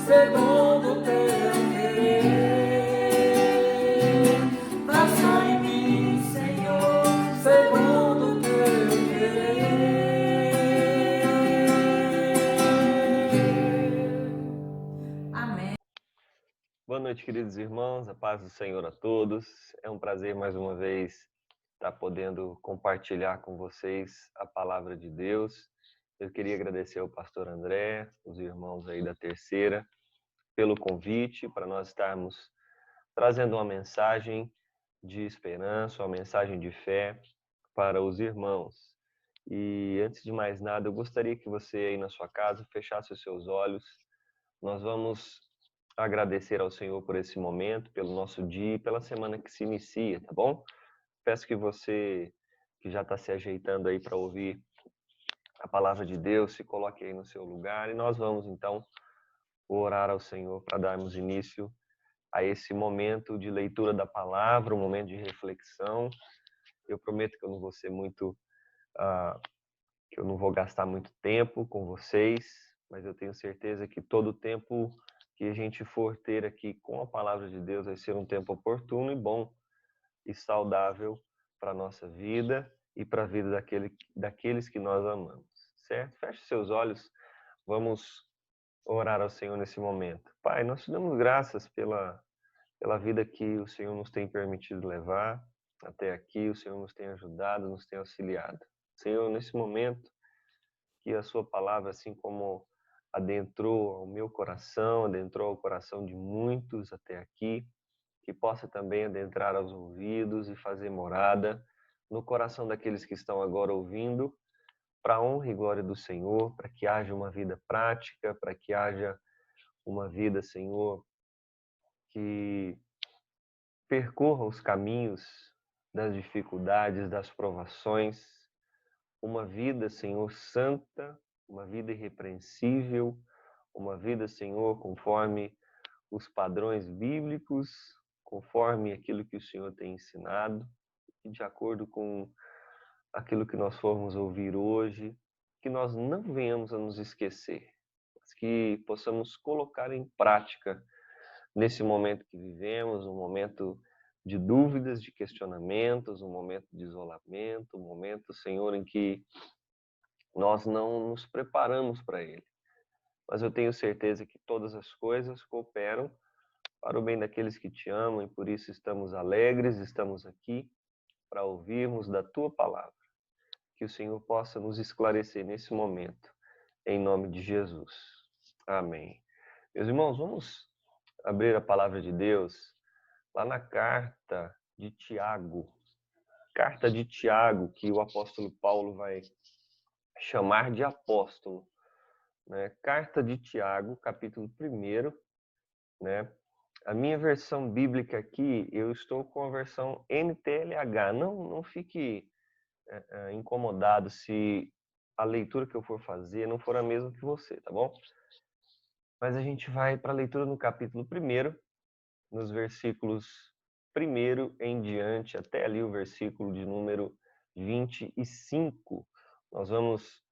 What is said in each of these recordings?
segundo teu querer. Faça em mim, Senhor, segundo teu querer. Amém. Boa noite, queridos irmãos, a paz do Senhor a todos. É um prazer mais uma vez estar podendo compartilhar com vocês a palavra de Deus. Eu queria agradecer ao pastor André, os irmãos aí da terceira, pelo convite para nós estarmos trazendo uma mensagem de esperança, uma mensagem de fé para os irmãos. E antes de mais nada, eu gostaria que você aí na sua casa fechasse os seus olhos. Nós vamos agradecer ao Senhor por esse momento, pelo nosso dia e pela semana que se inicia, tá bom? Peço que você que já está se ajeitando aí para ouvir a palavra de Deus, se coloque aí no seu lugar e nós vamos então orar ao Senhor para darmos início a esse momento de leitura da palavra, um momento de reflexão. Eu prometo que eu não vou ser muito, que eu não vou gastar muito tempo com vocês, mas eu tenho certeza que todo o tempo que a gente for ter aqui com a palavra de Deus vai ser um tempo oportuno e bom e saudável para a nossa vida e para a vida daqueles que nós amamos, certo? Feche seus olhos, vamos orar ao Senhor nesse momento. Pai, nós te damos graças pela vida que o Senhor nos tem permitido levar até aqui, o Senhor nos tem ajudado, nos tem auxiliado. Senhor, nesse momento, que a sua palavra, assim como adentrou ao meu coração, adentrou ao coração de muitos até aqui, que possa também adentrar aos ouvidos e fazer morada no coração daqueles que estão agora ouvindo, para a honra e glória do Senhor, para que haja uma vida prática, para que haja uma vida, Senhor, que percorra os caminhos das dificuldades, das provações, uma vida, Senhor, santa, uma vida irrepreensível, uma vida, Senhor, conforme os padrões bíblicos, conforme aquilo que o Senhor tem ensinado, e de acordo com aquilo que nós formos ouvir hoje, que nós não venhamos a nos esquecer, mas que possamos colocar em prática nesse momento que vivemos, um momento de dúvidas, de questionamentos, um momento de isolamento, um momento, Senhor, em que nós não nos preparamos para ele. Mas eu tenho certeza que todas as coisas cooperam para o bem daqueles que te amam e por isso estamos alegres, estamos aqui para ouvirmos da tua palavra. Que o Senhor possa nos esclarecer nesse momento, em nome de Jesus. Amém. Meus irmãos, vamos abrir a palavra de Deus lá na carta de Tiago. Carta de Tiago, que o apóstolo Paulo vai chamar de apóstolo. Né? Carta de Tiago, capítulo 1, né? A minha versão bíblica aqui, eu estou com a versão NTLH. Não fique incomodado se a leitura que eu for fazer não for a mesma que você, tá bom? Mas a gente vai para a leitura no capítulo 1, nos versículos 1 em diante, até ali o versículo de número 25. Nós vamos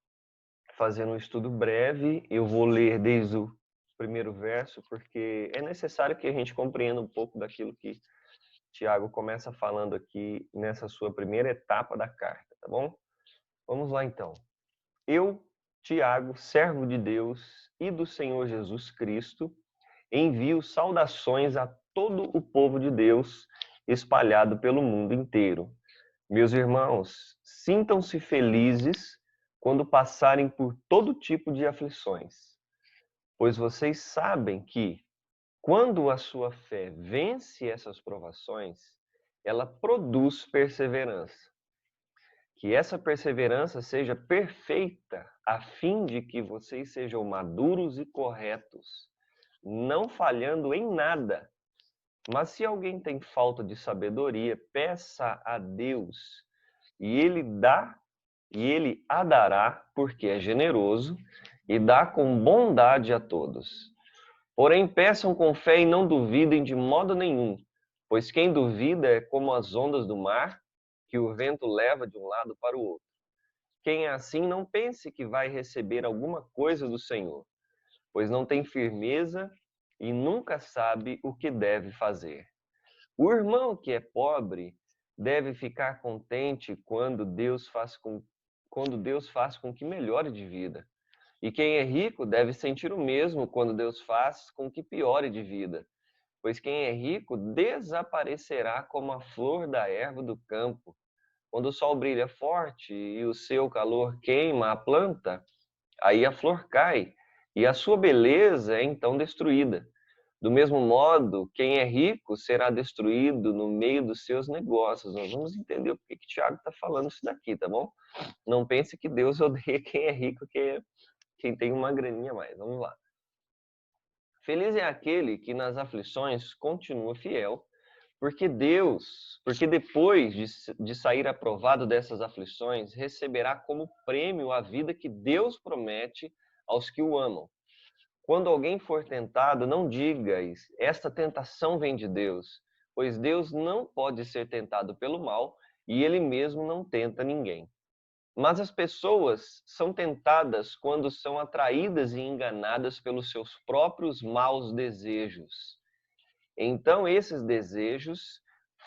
fazer um estudo breve, eu vou ler desde o primeiro verso, porque é necessário que a gente compreenda um pouco daquilo que Tiago começa falando aqui nessa sua primeira etapa da carta, tá bom? Vamos lá então. Eu, Tiago, servo de Deus e do Senhor Jesus Cristo, envio saudações a todo o povo de Deus espalhado pelo mundo inteiro. Meus irmãos, sintam-se felizes quando passarem por todo tipo de aflições, pois vocês sabem que, quando a sua fé vence essas provações, ela produz perseverança. Que essa perseverança seja perfeita, a fim de que vocês sejam maduros e corretos, não falhando em nada. Mas se alguém tem falta de sabedoria, peça a Deus, e ele a dará, porque é generoso, e dá com bondade a todos. Porém, peçam com fé e não duvidem de modo nenhum, pois quem duvida é como as ondas do mar, que o vento leva de um lado para o outro. Quem é assim, não pense que vai receber alguma coisa do Senhor, pois não tem firmeza e nunca sabe o que deve fazer. O irmão que é pobre deve ficar contente quando Deus faz com que melhore de vida. E quem é rico deve sentir o mesmo quando Deus faz com que piore de vida. Pois quem é rico desaparecerá como a flor da erva do campo. Quando o sol brilha forte e o seu calor queima a planta, aí a flor cai e a sua beleza é então destruída. Do mesmo modo, quem é rico será destruído no meio dos seus negócios. Nós vamos entender o que Tiago está falando isso daqui, tá bom? Não pense que Deus odeia quem é rico, quem tem uma graninha a mais. Vamos lá. Feliz é aquele que nas aflições continua fiel, porque depois de sair aprovado dessas aflições, receberá como prêmio a vida que Deus promete aos que o amam. Quando alguém for tentado, não digas, esta tentação vem de Deus, pois Deus não pode ser tentado pelo mal e ele mesmo não tenta ninguém. Mas as pessoas são tentadas quando são atraídas e enganadas pelos seus próprios maus desejos. Então, esses desejos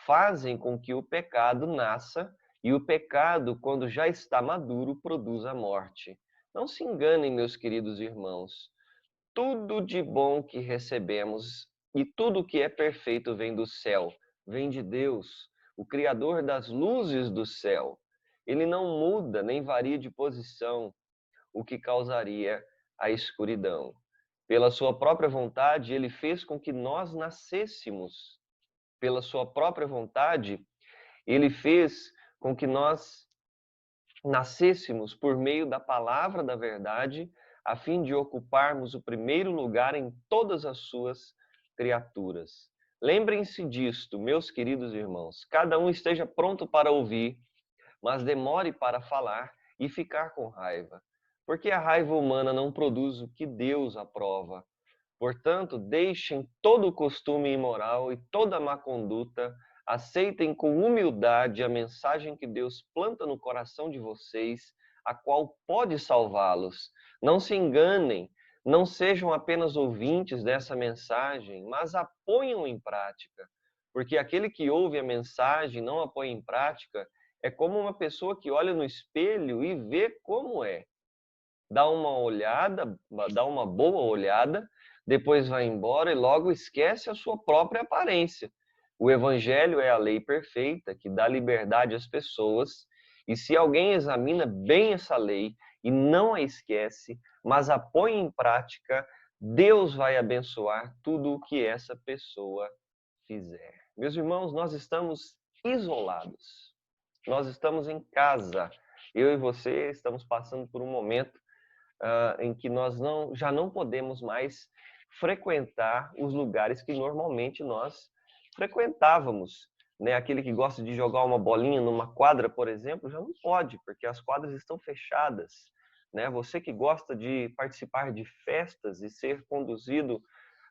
fazem com que o pecado nasça, e o pecado, quando já está maduro, produz a morte. Não se enganem, meus queridos irmãos. Tudo de bom que recebemos e tudo que é perfeito vem do céu, vem de Deus, o Criador das luzes do céu. Ele não muda nem varia de posição, o que causaria a escuridão. Pela sua própria vontade, ele fez com que nós nascêssemos. Pela sua própria vontade, ele fez com que nós nascêssemos por meio da palavra da verdade, a fim de ocuparmos o primeiro lugar em todas as suas criaturas. Lembrem-se disto, meus queridos irmãos. Cada um esteja pronto para ouvir, mas demore para falar e ficar com raiva, porque a raiva humana não produz o que Deus aprova. Portanto, deixem todo o costume imoral e toda má conduta, aceitem com humildade a mensagem que Deus planta no coração de vocês, a qual pode salvá-los. Não se enganem, não sejam apenas ouvintes dessa mensagem, mas a ponham em prática. Porque aquele que ouve a mensagem e não a põe em prática é como uma pessoa que olha no espelho e vê como é. Dá uma olhada, dá uma boa olhada, depois vai embora e logo esquece a sua própria aparência. O evangelho é a lei perfeita que dá liberdade às pessoas, e se alguém examina bem essa lei e não a esquece, mas a põe em prática, Deus vai abençoar tudo o que essa pessoa fizer. Meus irmãos, nós estamos isolados. Nós estamos em casa. Eu e você estamos passando por um momento em que nós já não podemos mais frequentar os lugares que normalmente nós frequentávamos. Né? Aquele que gosta de jogar uma bolinha numa quadra, por exemplo, já não pode, porque as quadras estão fechadas. Né? Você que gosta de participar de festas e ser conduzido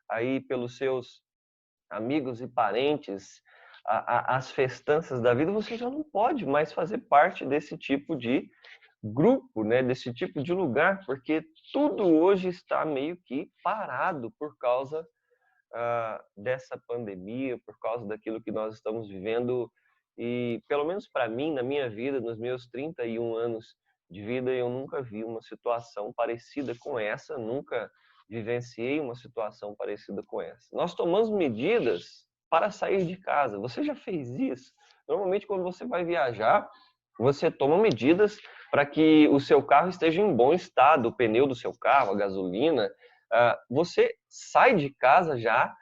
aí pelos seus amigos e parentes às festanças da vida, você já não pode mais fazer parte desse tipo de grupo, né, desse tipo de lugar, porque tudo hoje está meio que parado por causa dessa pandemia, por causa daquilo que nós estamos vivendo. E, pelo menos para mim, na minha vida, nos meus 31 anos de vida, eu nunca vi uma situação parecida com essa, nunca vivenciei uma situação parecida com essa. Nós tomamos medidas para sair de casa. Você já fez isso? Normalmente, quando você vai viajar, você toma medidas para que o seu carro esteja em bom estado, o pneu do seu carro, a gasolina. Você sai de casa já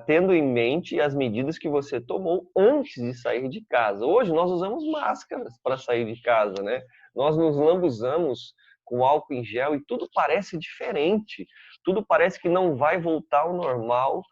tendo em mente as medidas que você tomou antes de sair de casa. Hoje nós usamos máscaras para sair de casa, né? Nós nos lambuzamos com álcool em gel e tudo parece diferente. Tudo parece que não vai voltar ao normal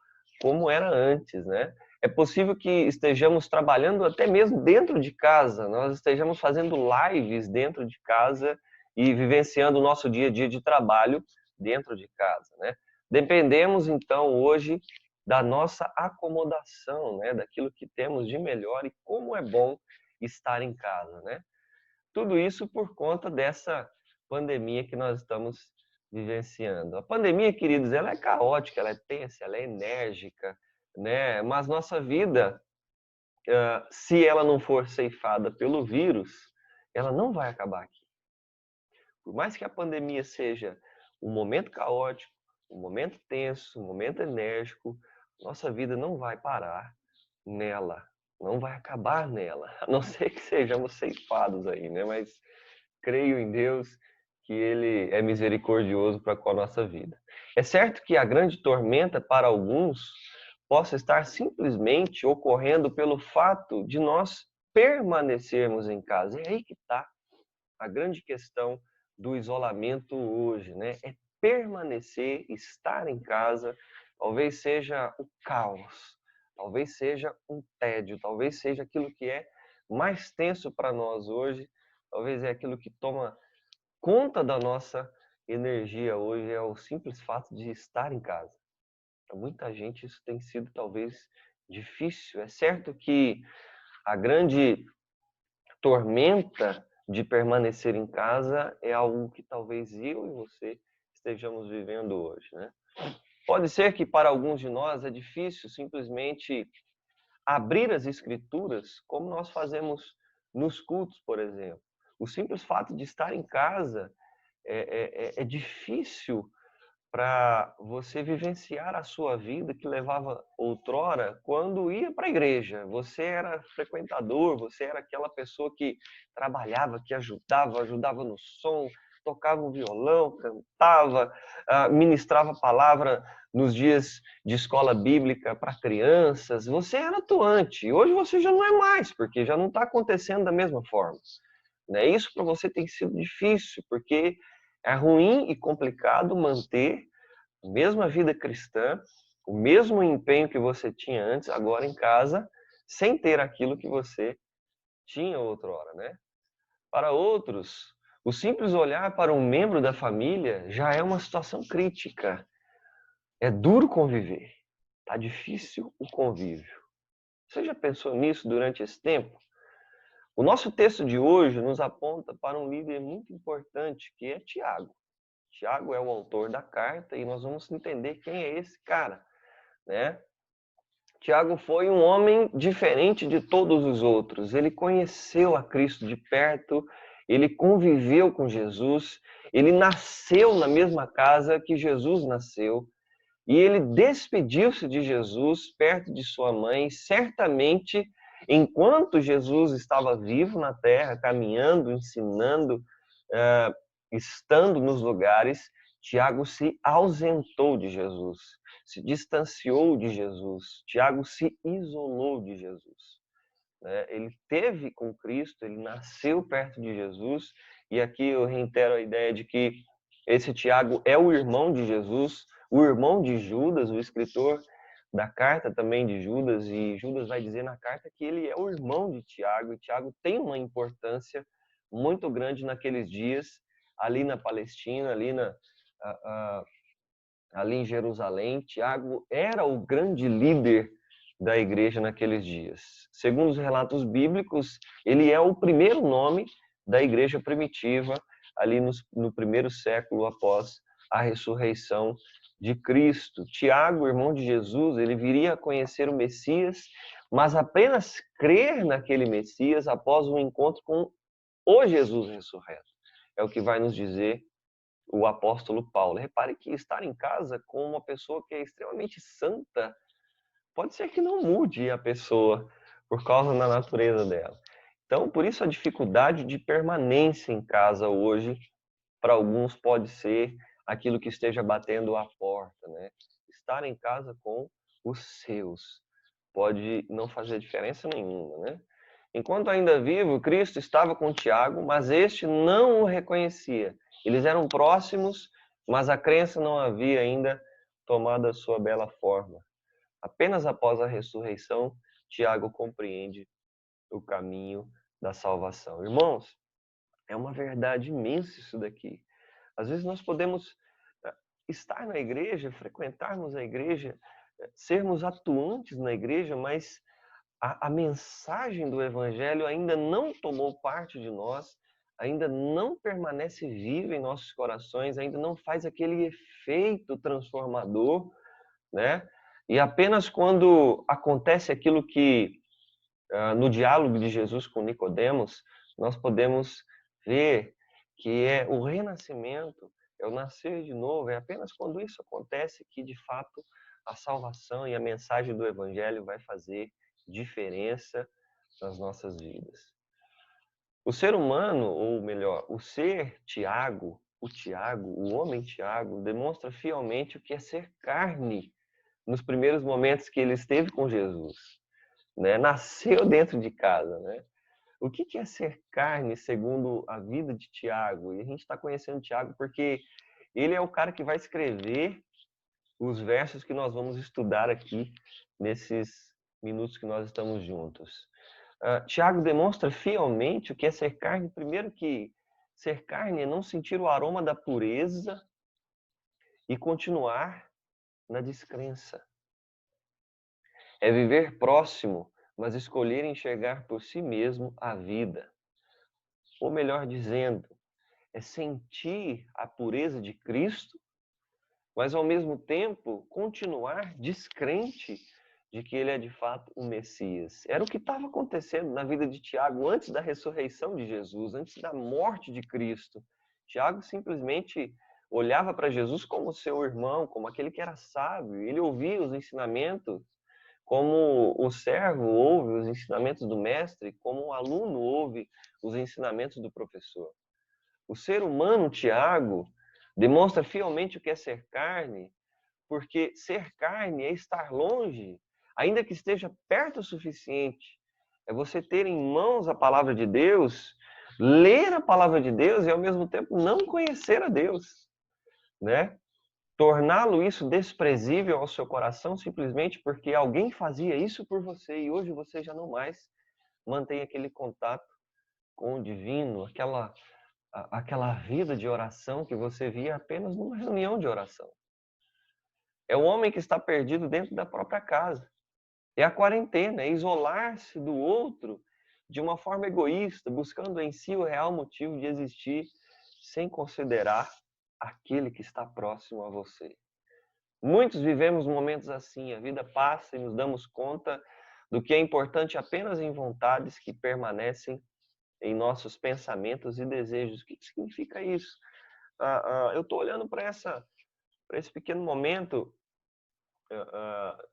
como era antes, né? É possível que estejamos trabalhando até mesmo dentro de casa, nós estejamos fazendo lives dentro de casa e vivenciando o nosso dia a dia de trabalho dentro de casa, né? Dependemos, então, hoje da nossa acomodação, né? Daquilo que temos de melhor e como é bom estar em casa, né? Tudo isso por conta dessa pandemia que nós estamos vivenciando? A pandemia, queridos, ela é caótica, ela é tensa, ela é enérgica, né? Mas nossa vida, se ela não for ceifada pelo vírus, ela não vai acabar aqui. Por mais que a pandemia seja um momento caótico, um momento tenso, um momento enérgico, nossa vida não vai parar nela, não vai acabar nela, a não ser que sejamos ceifados aí, né? Mas creio em Deus que Ele é misericordioso para com a nossa vida. É certo que a grande tormenta para alguns possa estar simplesmente ocorrendo pelo fato de nós permanecermos em casa. E é aí que está a grande questão do isolamento hoje, né? É permanecer, estar em casa, talvez seja o caos, talvez seja um tédio, talvez seja aquilo que é mais tenso para nós hoje, talvez é aquilo que toma conta da nossa energia hoje, é o simples fato de estar em casa. Para muita gente isso tem sido talvez difícil. É certo que a grande tormenta de permanecer em casa é algo que talvez eu e você estejamos vivendo hoje, né? Pode ser que para alguns de nós é difícil simplesmente abrir as escrituras como nós fazemos nos cultos, por exemplo. O simples fato de estar em casa é difícil para você vivenciar a sua vida que levava outrora quando ia para a igreja. Você era frequentador, você era aquela pessoa que trabalhava, que ajudava no som, tocava um violão, cantava, ministrava a palavra nos dias de escola bíblica para crianças. Você era atuante. Hoje você já não é mais, porque já não está acontecendo da mesma forma. Né? Isso para você tem sido difícil, porque é ruim e complicado manter a mesma vida cristã, o mesmo empenho que você tinha antes, agora em casa, sem ter aquilo que você tinha outrora, né? Para outros, o simples olhar para um membro da família já é uma situação crítica. É duro conviver. Tá difícil o convívio. Você já pensou nisso durante esse tempo? O nosso texto de hoje nos aponta para um líder muito importante, que é Tiago. Tiago é o autor da carta e nós vamos entender quem é esse cara, né? Tiago foi um homem diferente de todos os outros. Ele conheceu a Cristo de perto, ele conviveu com Jesus, ele nasceu na mesma casa que Jesus nasceu e ele despediu-se de Jesus perto de sua mãe, certamente enquanto Jesus estava vivo na terra, caminhando, ensinando, estando nos lugares, Tiago se ausentou de Jesus, se distanciou de Jesus, Tiago se isolou de Jesus. Né? Ele teve com Cristo, ele nasceu perto de Jesus, e aqui eu reitero a ideia de que esse Tiago é o irmão de Jesus, o irmão de Judas, o escritor da carta também de Judas, e Judas vai dizer na carta que ele é o irmão de Tiago, e Tiago tem uma importância muito grande naqueles dias, ali na Palestina, ali em Jerusalém. Tiago era o grande líder da igreja naqueles dias. Segundo os relatos bíblicos, ele é o primeiro nome da igreja primitiva, ali no primeiro século após a ressurreição de Cristo. Tiago, irmão de Jesus, ele viria a conhecer o Messias, mas apenas crer naquele Messias após um encontro com o Jesus ressurreto. É o que vai nos dizer o apóstolo Paulo. Repare que estar em casa com uma pessoa que é extremamente santa pode ser que não mude a pessoa por causa da natureza dela. Então, por isso a dificuldade de permanência em casa hoje, para alguns pode ser aquilo que esteja batendo à porta, né? Estar em casa com os seus pode não fazer diferença nenhuma, né? Enquanto ainda vivo, Cristo estava com Tiago, mas este não o reconhecia. Eles eram próximos, mas a crença não havia ainda tomado a sua bela forma. Apenas após a ressurreição, Tiago compreende o caminho da salvação. Irmãos, é uma verdade imensa isso daqui. Às vezes nós podemos estar na igreja, frequentarmos a igreja, sermos atuantes na igreja, mas a mensagem do evangelho ainda não tomou parte de nós, ainda não permanece viva em nossos corações, ainda não faz aquele efeito transformador, né? E apenas quando acontece aquilo que no diálogo de Jesus com Nicodemos, nós podemos ver que é o renascimento, é o nascer de novo, é apenas quando isso acontece que, de fato, a salvação e a mensagem do Evangelho vai fazer diferença nas nossas vidas. O ser humano, ou melhor, o ser Tiago, o homem Tiago, demonstra fielmente o que é ser carne nos primeiros momentos que ele esteve com Jesus, né? Nasceu dentro de casa, né? O que é ser carne segundo a vida de Tiago? E a gente está conhecendo Tiago porque ele é o cara que vai escrever os versos que nós vamos estudar aqui nesses minutos que nós estamos juntos. Tiago demonstra fielmente o que é ser carne. Primeiro que ser carne é não sentir o aroma da pureza e continuar na descrença. É viver próximo, mas escolher enxergar por si mesmo a vida. Ou melhor dizendo, é sentir a pureza de Cristo, mas ao mesmo tempo continuar descrente de que ele é de fato o Messias. Era o que estava acontecendo na vida de Tiago antes da ressurreição de Jesus, antes da morte de Cristo. Tiago simplesmente olhava para Jesus como seu irmão, como aquele que era sábio. Ele ouvia os ensinamentos como o servo ouve os ensinamentos do mestre, como o aluno ouve os ensinamentos do professor. O ser humano, Tiago, demonstra fielmente o que é ser carne, porque ser carne é estar longe, ainda que esteja perto o suficiente. É você ter em mãos a palavra de Deus, ler a palavra de Deus e ao mesmo tempo não conhecer a Deus, né? Torná-lo isso desprezível ao seu coração simplesmente porque alguém fazia isso por você e hoje você já não mais mantém aquele contato com o divino, aquela vida de oração que você via apenas numa reunião de oração. É o homem que está perdido dentro da própria casa. É a quarentena, é isolar-se do outro de uma forma egoísta, buscando em si o real motivo de existir, sem considerar aquele que está próximo a você. Muitos vivemos momentos assim, a vida passa e nos damos conta do que é importante apenas em vontades que permanecem em nossos pensamentos e desejos. O que significa isso? Eu estou olhando para esse pequeno momento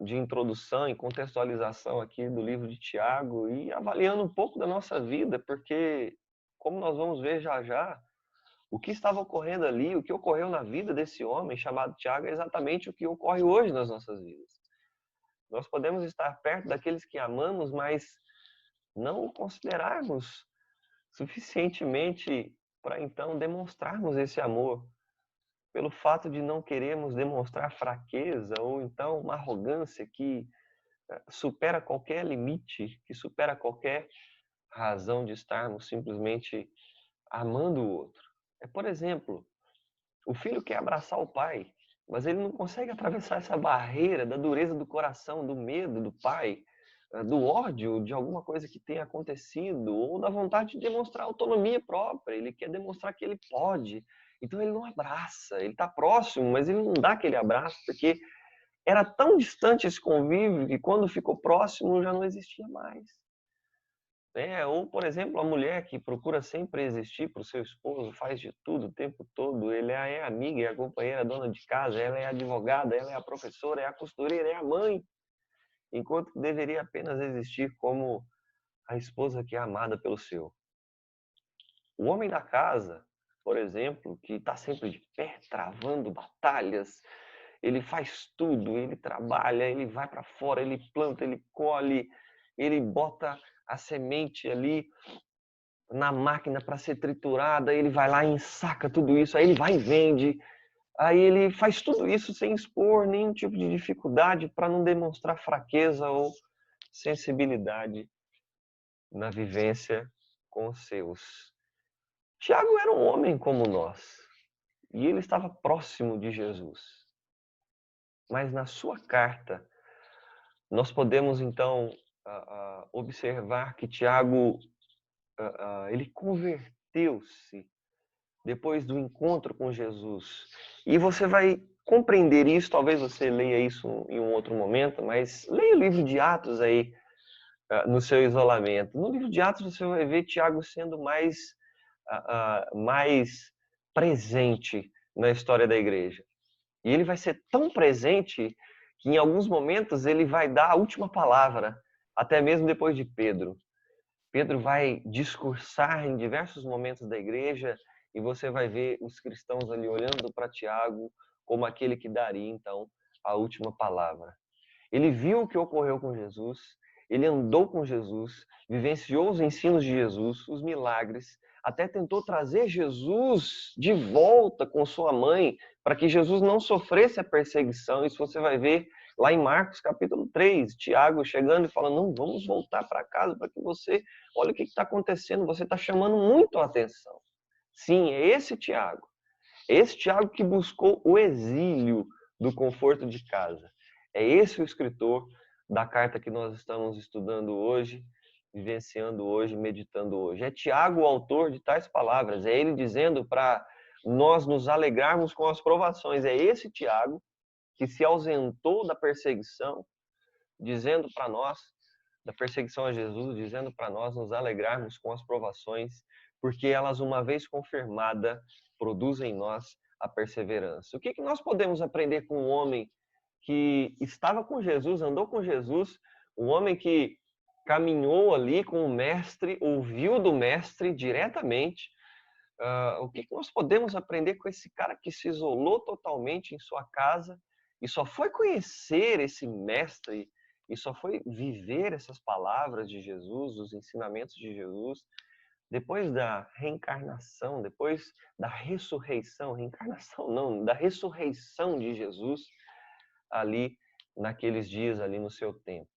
de introdução e contextualização aqui do livro de Tiago e avaliando um pouco da nossa vida, porque, como nós vamos ver já já, o que estava ocorrendo ali, o que ocorreu na vida desse homem chamado Tiago é exatamente o que ocorre hoje nas nossas vidas. Nós podemos estar perto daqueles que amamos, mas não o considerarmos suficientemente para então demonstrarmos esse amor, pelo fato de não querermos demonstrar fraqueza ou então uma arrogância que supera qualquer limite, que supera qualquer razão de estarmos simplesmente amando o outro. Por exemplo, o filho quer abraçar o pai, mas ele não consegue atravessar essa barreira da dureza do coração, do medo do pai, do ódio de alguma coisa que tenha acontecido, ou da vontade de demonstrar autonomia própria. Ele quer demonstrar que ele pode. Então ele não abraça, ele está próximo, mas ele não dá aquele abraço, porque era tão distante esse convívio que quando ficou próximo já não existia mais. Ou, por exemplo, a mulher que procura sempre existir para o seu esposo, faz de tudo o tempo todo, ele é a amiga, é a companheira, a dona de casa, ela é a advogada, ela é a professora, é a costureira, é a mãe, enquanto que deveria apenas existir como a esposa que é amada pelo seu. O homem da casa, por exemplo, que está sempre de pé, travando batalhas, ele faz tudo, ele trabalha, ele vai para fora, ele planta, ele colhe, ele bota a semente ali na máquina para ser triturada, ele vai lá e ensaca tudo isso, aí ele vai e vende, aí ele faz tudo isso sem expor nenhum tipo de dificuldade para não demonstrar fraqueza ou sensibilidade na vivência com os seus. Tiago era um homem como nós, e ele estava próximo de Jesus. Mas na sua carta, nós podemos então observar que Tiago ele converteu converteu-se depois do encontro com Jesus. E você vai compreender isso, talvez você leia isso em um outro momento, mas leia o livro de Atos aí, no seu isolamento. No livro de Atos você vai ver Tiago sendo mais presente na história da igreja. E ele vai ser tão presente que em alguns momentos ele vai dar a última palavra, até mesmo depois de Pedro. Pedro vai discursar em diversos momentos da igreja e você vai ver os cristãos ali olhando para Tiago como aquele que daria, então, a última palavra. Ele viu o que ocorreu com Jesus, ele andou com Jesus, vivenciou os ensinos de Jesus, os milagres, até tentou trazer Jesus de volta com sua mãe, para que Jesus não sofresse a perseguição. Isso você vai ver lá em Marcos capítulo 3, Tiago chegando e falando, não, vamos voltar para casa para que você, olha o que está acontecendo, você está chamando muito a atenção. Sim, é esse Tiago que buscou o exílio do conforto de casa. É esse o escritor da carta que nós estamos estudando hoje, vivenciando hoje, meditando hoje. É Tiago o autor de tais palavras, é ele dizendo para nós nos alegrarmos com as provações. É esse Tiago que se ausentou da perseguição, dizendo para nós, da perseguição a Jesus, dizendo para nós nos alegrarmos com as provações, porque elas, uma vez confirmada, produzem em nós a perseverança. O que nós podemos aprender com um homem que estava com Jesus, andou com Jesus, um homem que caminhou ali com o mestre, ouviu do mestre diretamente? O que nós podemos aprender com esse cara que se isolou totalmente em sua casa e só foi conhecer esse mestre e só foi viver essas palavras de Jesus, os ensinamentos de Jesus, depois da reencarnação, depois da ressurreição, reencarnação não, da ressurreição de Jesus ali naqueles dias, ali no seu tempo.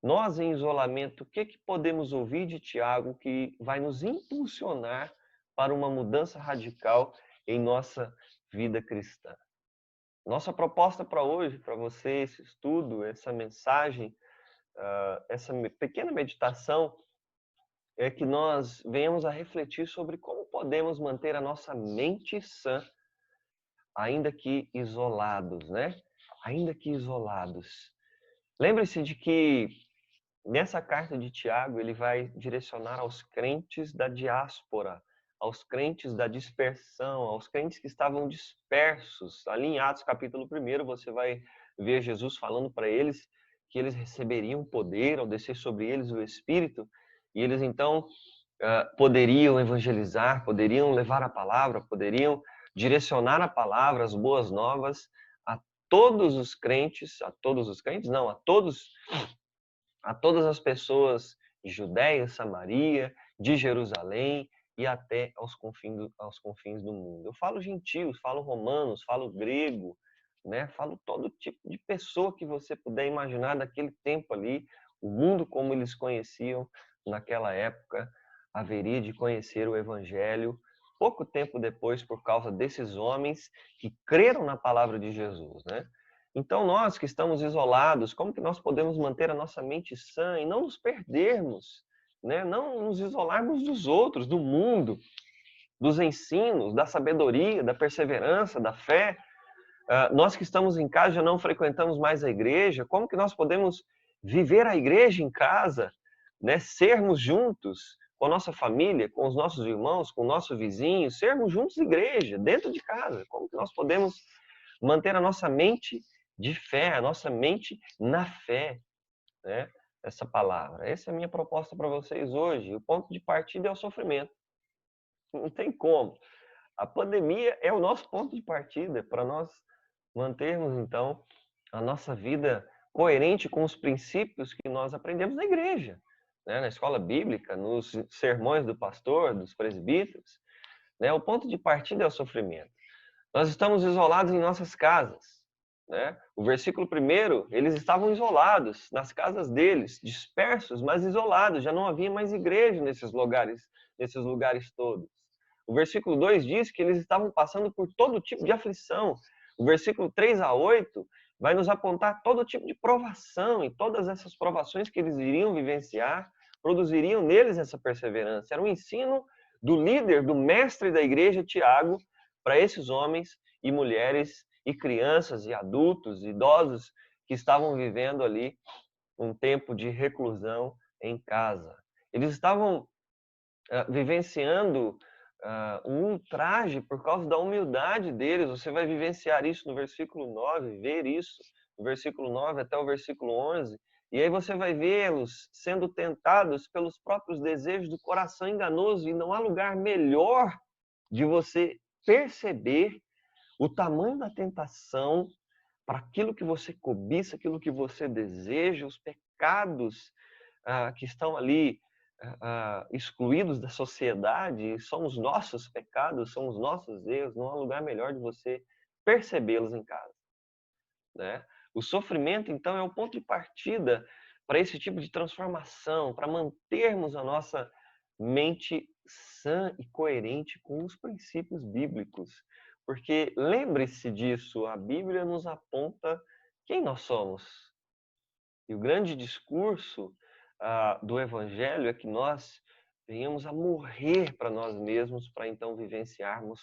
Nós, em isolamento, o que podemos ouvir de Tiago que vai nos impulsionar para uma mudança radical em nossa vida cristã? Nossa proposta para hoje, para você, esse estudo, essa mensagem, essa pequena meditação, é que nós venhamos a refletir sobre como podemos manter a nossa mente sã, ainda que isolados, né? Ainda que isolados. Lembre-se de que nessa carta de Tiago, ele vai direcionar aos crentes da diáspora, aos crentes da dispersão, aos crentes que estavam dispersos. Ali em Atos capítulo 1, você vai ver Jesus falando para eles que eles receberiam poder ao descer sobre eles o Espírito, e eles então poderiam evangelizar, poderiam levar a palavra, poderiam direcionar a palavra, as boas novas, a todos os crentes, não, a todas as pessoas de Judéia, Samaria, de Jerusalém e até aos confins do mundo. Eu falo gentios, falo romanos, falo grego, né? Falo todo tipo de pessoa que você puder imaginar daquele tempo ali, o mundo como eles conheciam naquela época, haveria de conhecer o Evangelho pouco tempo depois por causa desses homens que creram na palavra de Jesus, né? Então, nós que estamos isolados, como que nós podemos manter a nossa mente sã e não nos perdermos, né? Não nos isolarmos dos outros, do mundo, dos ensinos, da sabedoria, da perseverança, da fé? Nós que estamos em casa, já não frequentamos mais a igreja, como que nós podemos viver a igreja em casa, né? Sermos juntos com a nossa família, com os nossos irmãos, com o nosso vizinho, sermos juntos igreja, dentro de casa? Como que nós podemos manter a nossa mente de fé, a nossa mente na fé, né? Essa palavra. Essa é a minha proposta para vocês hoje. O ponto de partida é o sofrimento. Não tem como. A pandemia é o nosso ponto de partida para nós mantermos, então, a nossa vida coerente com os princípios que nós aprendemos na igreja, né? Na escola bíblica, nos sermões do pastor, dos presbíteros, né? O ponto de partida é o sofrimento. Nós estamos isolados em nossas casas, né? O versículo 1, eles estavam isolados nas casas deles, dispersos, mas isolados. Já não havia mais igreja nesses lugares todos. O versículo 2 diz que eles estavam passando por todo tipo de aflição. O versículo 3 a 8 vai nos apontar todo tipo de provação, e todas essas provações que eles iriam vivenciar produziriam neles essa perseverança. Era um ensino do líder, do mestre da igreja, Tiago, para esses homens e mulheres e crianças e adultos, idosos que estavam vivendo ali um tempo de reclusão em casa. Eles estavam vivenciando um ultraje por causa da humildade deles. Você vai vivenciar isso no versículo 9, ver isso no versículo 9 até o versículo 11. E aí você vai vê-los sendo tentados pelos próprios desejos do coração enganoso. E não há lugar melhor de você perceber o tamanho da tentação para aquilo que você cobiça, aquilo que você deseja, os pecados que estão ali excluídos da sociedade, são os nossos pecados, são os nossos erros. Não há lugar melhor de você percebê-los em casa, né? O sofrimento, então, é o ponto de partida para esse tipo de transformação, para mantermos a nossa mente sã e coerente com os princípios bíblicos. Porque lembre-se disso, a Bíblia nos aponta quem nós somos. E o grande discurso do Evangelho é que nós venhamos a morrer para nós mesmos, para então vivenciarmos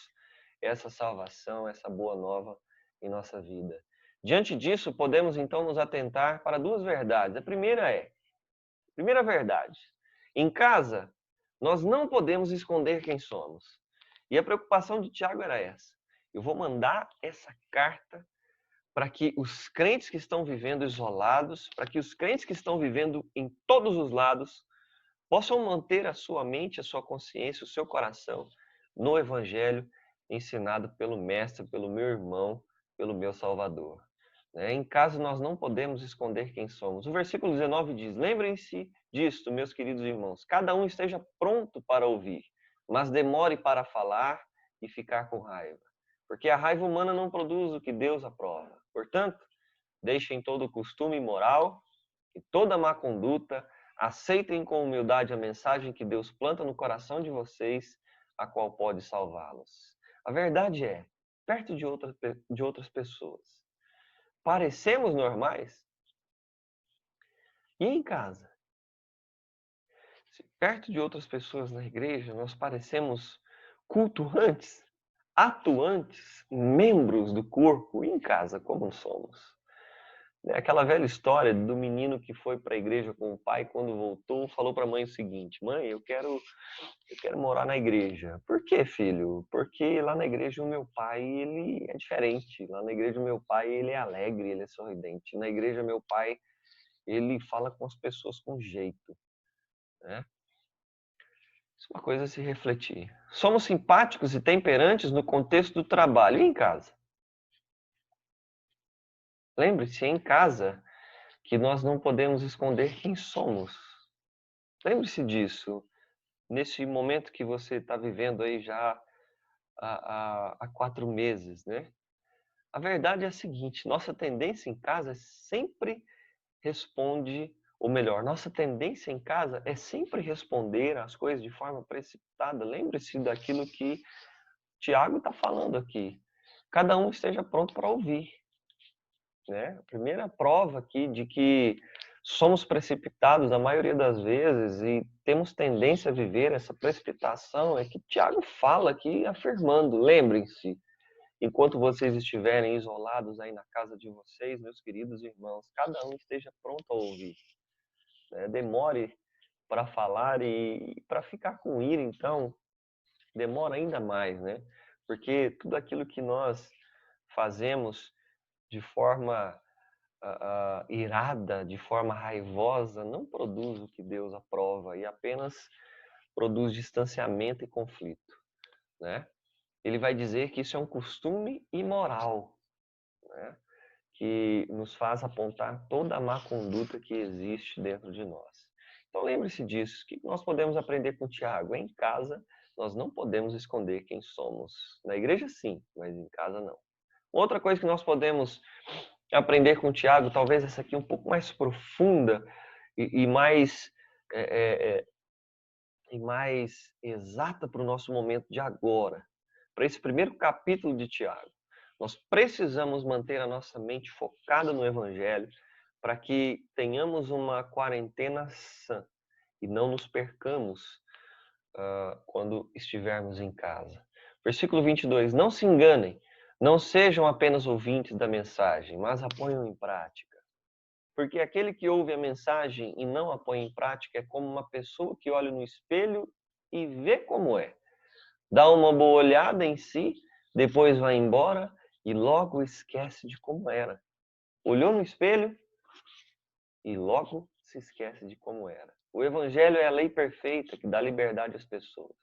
essa salvação, essa boa nova em nossa vida. Diante disso, podemos então nos atentar para duas verdades. A primeira verdade, em casa, nós não podemos esconder quem somos. E a preocupação de Tiago era essa. Eu vou mandar essa carta para que os crentes que estão vivendo isolados, para que os crentes que estão vivendo em todos os lados, possam manter a sua mente, a sua consciência, o seu coração no Evangelho ensinado pelo Mestre, pelo meu irmão, pelo meu Salvador. Em casa, nós não podemos esconder quem somos. O versículo 19 diz: lembrem-se disto, meus queridos irmãos, cada um esteja pronto para ouvir, mas demore para falar e ficar com raiva. Porque a raiva humana não produz o que Deus aprova. Portanto, deixem todo o costume imoral e toda má conduta, aceitem com humildade a mensagem que Deus planta no coração de vocês, a qual pode salvá-los. A verdade é, perto de outras pessoas, parecemos normais? E em casa? Se perto de outras pessoas na igreja nós parecemos cultuantes, atuantes, membros do corpo, e em casa como somos? Aquela velha história do menino que foi para a igreja com o pai, quando voltou, falou para a mãe o seguinte: mãe, eu quero morar na igreja. Por quê, filho? Porque lá na igreja o meu pai, ele é diferente. Lá na igreja o meu pai, ele é alegre, ele é sorridente. Na igreja meu pai, ele fala com as pessoas com jeito, né? Isso é uma coisa a se refletir. Somos simpáticos e temperantes no contexto do trabalho e em casa. Lembre-se, em casa, que nós não podemos esconder quem somos. Lembre-se disso, nesse momento que você está vivendo aí já há 4 meses, né? A verdade é a seguinte: nossa tendência em casa sempre responde, ou melhor, nossa tendência em casa é sempre responder às coisas de forma precipitada. Lembre-se daquilo que Tiago está falando aqui. Cada um esteja pronto para ouvir, né? A primeira prova aqui de que somos precipitados a maioria das vezes e temos tendência a viver essa precipitação é que Tiago fala aqui afirmando: lembrem-se, enquanto vocês estiverem isolados aí na casa de vocês, meus queridos irmãos, cada um esteja pronto a ouvir, né? Demore para falar e para ficar com ira, então, demora ainda mais, né? Porque tudo aquilo que nós fazemos de forma irada, de forma raivosa, não produz o que Deus aprova e apenas produz distanciamento e conflito, né? Ele vai dizer que isso é um costume imoral, né? Que nos faz apontar toda a má conduta que existe dentro de nós. Então lembre-se disso, que nós podemos aprender com o Tiago. Em casa, nós não podemos esconder quem somos. Na igreja, sim, mas em casa, não. Outra coisa que nós podemos aprender com o Tiago, talvez essa aqui um pouco mais profunda e mais exata para o nosso momento de agora, para esse primeiro capítulo de Tiago. Nós precisamos manter a nossa mente focada no Evangelho para que tenhamos uma quarentena sã e não nos percamos quando estivermos em casa. Versículo 22. Não se enganem, não sejam apenas ouvintes da mensagem, mas a ponham em prática. Porque aquele que ouve a mensagem e não a põe em prática é como uma pessoa que olha no espelho e vê como é. Dá uma boa olhada em si, depois vai embora e logo esquece de como era. Olhou no espelho e logo se esquece de como era. O Evangelho é a lei perfeita que dá liberdade às pessoas.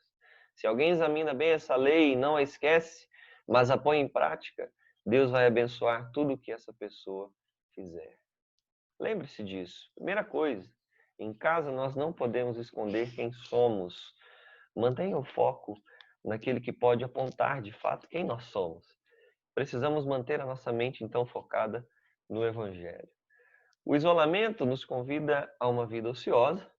Se alguém examina bem essa lei e não a esquece, mas a põe em prática, Deus vai abençoar tudo o que essa pessoa fizer. Lembre-se disso. Primeira coisa, em casa nós não podemos esconder quem somos. Mantenha o foco naquele que pode apontar de fato quem nós somos. Precisamos manter a nossa mente então focada no Evangelho. O isolamento nos convida a uma vida ociosa.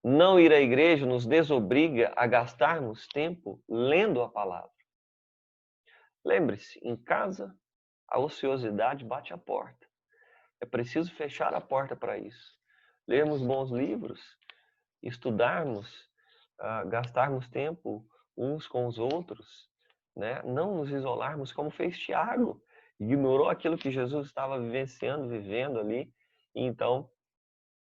Não ir à igreja nos desobriga a gastarmos tempo lendo a palavra. Lembre-se, em casa a ociosidade bate à porta. É preciso fechar a porta para isso. Lermos bons livros, estudarmos, gastarmos tempo uns com os outros, né? Não nos isolarmos como fez Tiago. Ignorou aquilo que Jesus estava vivenciando, vivendo ali, e então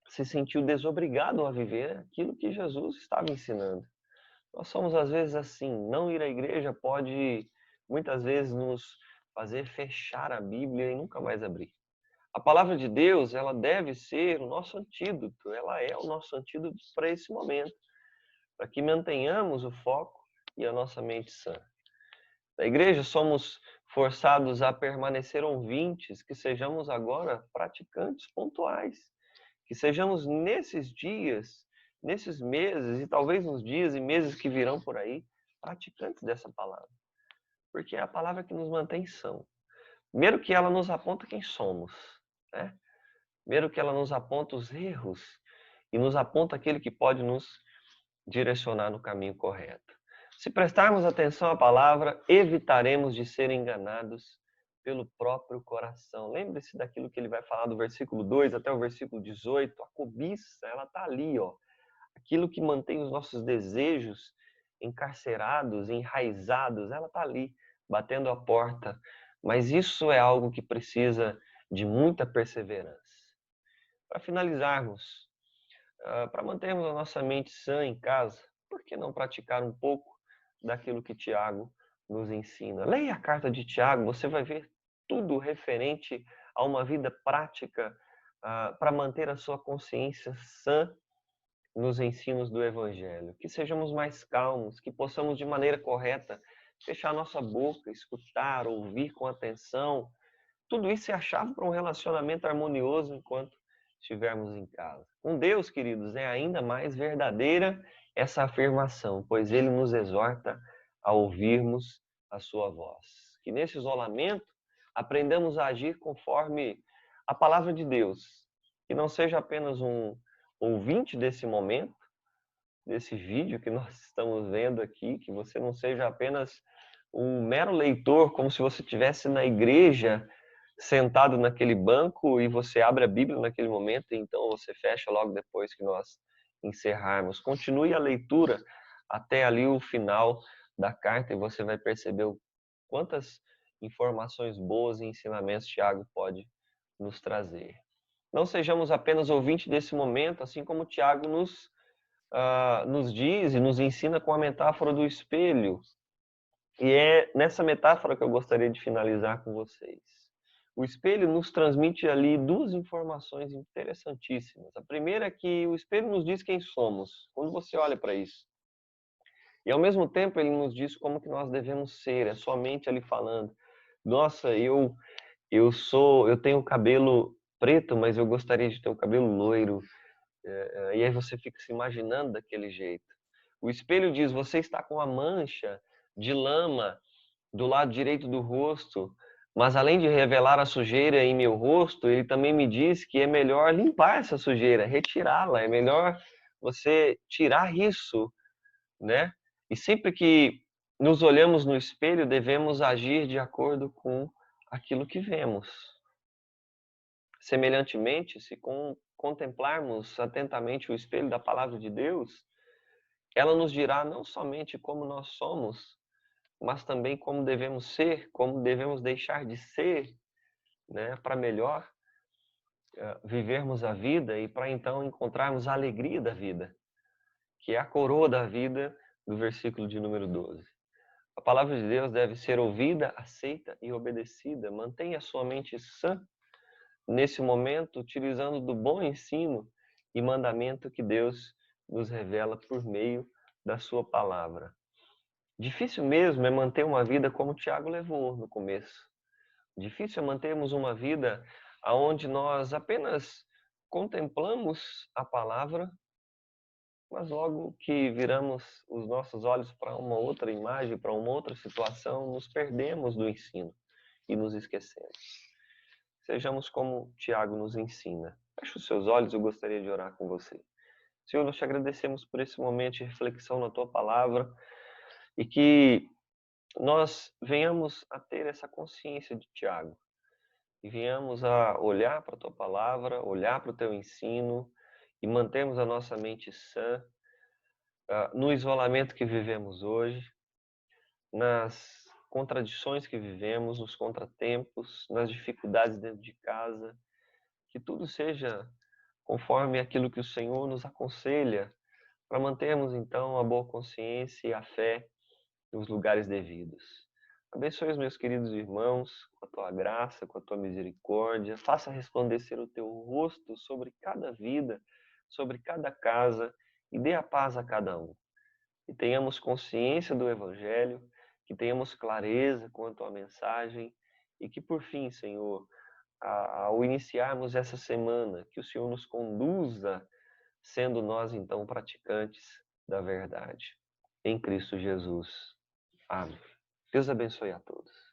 se sentiu desobrigado a viver aquilo que Jesus estava ensinando. Nós somos às vezes assim, não ir à igreja pode muitas vezes nos fazer fechar a Bíblia e nunca mais abrir. A palavra de Deus, ela deve ser o nosso antídoto, ela é o nosso antídoto para esse momento, para que mantenhamos o foco e a nossa mente sã. Na igreja somos forçados a permanecer ouvintes, que sejamos agora praticantes pontuais, que sejamos nesses dias, nesses meses e talvez nos dias e meses que virão por aí, praticantes dessa palavra. Porque é a palavra que nos mantém são. Primeiro que ela nos aponta quem somos, né? Primeiro que ela nos aponta os erros e nos aponta aquele que pode nos direcionar no caminho correto. Se prestarmos atenção à palavra, evitaremos de ser enganados pelo próprio coração. Lembre-se daquilo que ele vai falar do versículo 2 até o versículo 18. A cobiça, ela está ali, ó. Aquilo que mantém os nossos desejos encarcerados, enraizados, ela está ali, batendo a porta. Mas isso é algo que precisa de muita perseverança. Para finalizarmos, para mantermos a nossa mente sã em casa, por que não praticar um pouco daquilo que Tiago nos ensina? Leia a carta de Tiago, você vai ver tudo referente a uma vida prática para manter a sua consciência sã nos ensinos do Evangelho. Que sejamos mais calmos, que possamos de maneira correta fechar nossa boca, escutar, ouvir com atenção. Tudo isso é a chave para um relacionamento harmonioso enquanto estivermos em casa. Com Deus, queridos, é ainda mais verdadeira essa afirmação, pois Ele nos exorta a ouvirmos a sua voz. Que nesse isolamento aprendamos a agir conforme a palavra de Deus, que não seja apenas um ouvinte desse momento, desse vídeo que nós estamos vendo aqui, que você não seja apenas um mero leitor, como se você estivesse na igreja, sentado naquele banco e você abre a Bíblia naquele momento e então você fecha logo depois que nós encerrarmos. Continue a leitura até ali o final da carta e você vai perceber quantas informações boas e ensinamentos Tiago pode nos trazer. Não sejamos apenas ouvintes desse momento, assim como Tiago nos diz e nos ensina com a metáfora do espelho. E é nessa metáfora que eu gostaria de finalizar com vocês. O espelho nos transmite ali duas informações interessantíssimas. A primeira é que o espelho nos diz quem somos, quando você olha para isso. E ao mesmo tempo ele nos diz como que nós devemos ser, é sua mente ali falando. Nossa, eu tenho cabelo preto, mas eu gostaria de ter o cabelo loiro. E aí você fica se imaginando daquele jeito. O espelho diz, você está com a mancha de lama do lado direito do rosto, mas além de revelar a sujeira em meu rosto, ele também me diz que é melhor limpar essa sujeira, retirá-la, é melhor você tirar isso, né? E sempre que nos olhamos no espelho, devemos agir de acordo com aquilo que vemos. Semelhantemente, se contemplarmos atentamente o espelho da palavra de Deus, ela nos dirá não somente como nós somos, mas também como devemos ser, como devemos deixar de ser, né, para melhor vivermos a vida e para então encontrarmos a alegria da vida, que é a coroa da vida do versículo de número 12. A palavra de Deus deve ser ouvida, aceita e obedecida. Mantenha a sua mente sã nesse momento, utilizando do bom ensino e mandamento que Deus nos revela por meio da sua palavra. Difícil mesmo é manter uma vida como o Tiago levou no começo. Difícil é mantermos uma vida onde nós apenas contemplamos a palavra, mas logo que viramos os nossos olhos para uma outra imagem, para uma outra situação, nos perdemos do ensino e nos esquecemos. Sejamos como Tiago nos ensina. Feche os seus olhos, eu gostaria de orar com você. Senhor, nós te agradecemos por esse momento de reflexão na tua palavra e que nós venhamos a ter essa consciência de Tiago e venhamos a olhar para a tua palavra, olhar para o teu ensino e mantermos a nossa mente sã no isolamento que vivemos hoje, nas contradições que vivemos, nos contratempos, nas dificuldades dentro de casa, que tudo seja conforme aquilo que o Senhor nos aconselha, para mantermos então a boa consciência e a fé nos lugares devidos. Abençoe os meus queridos irmãos com a tua graça, com a tua misericórdia. Faça resplandecer o teu rosto sobre cada vida, sobre cada casa e dê a paz a cada um. Que tenhamos consciência do Evangelho, que tenhamos clareza quanto à mensagem e que, por fim, Senhor, ao iniciarmos essa semana, que o Senhor nos conduza, sendo nós, então, praticantes da verdade. Em Cristo Jesus. Amém. Deus abençoe a todos.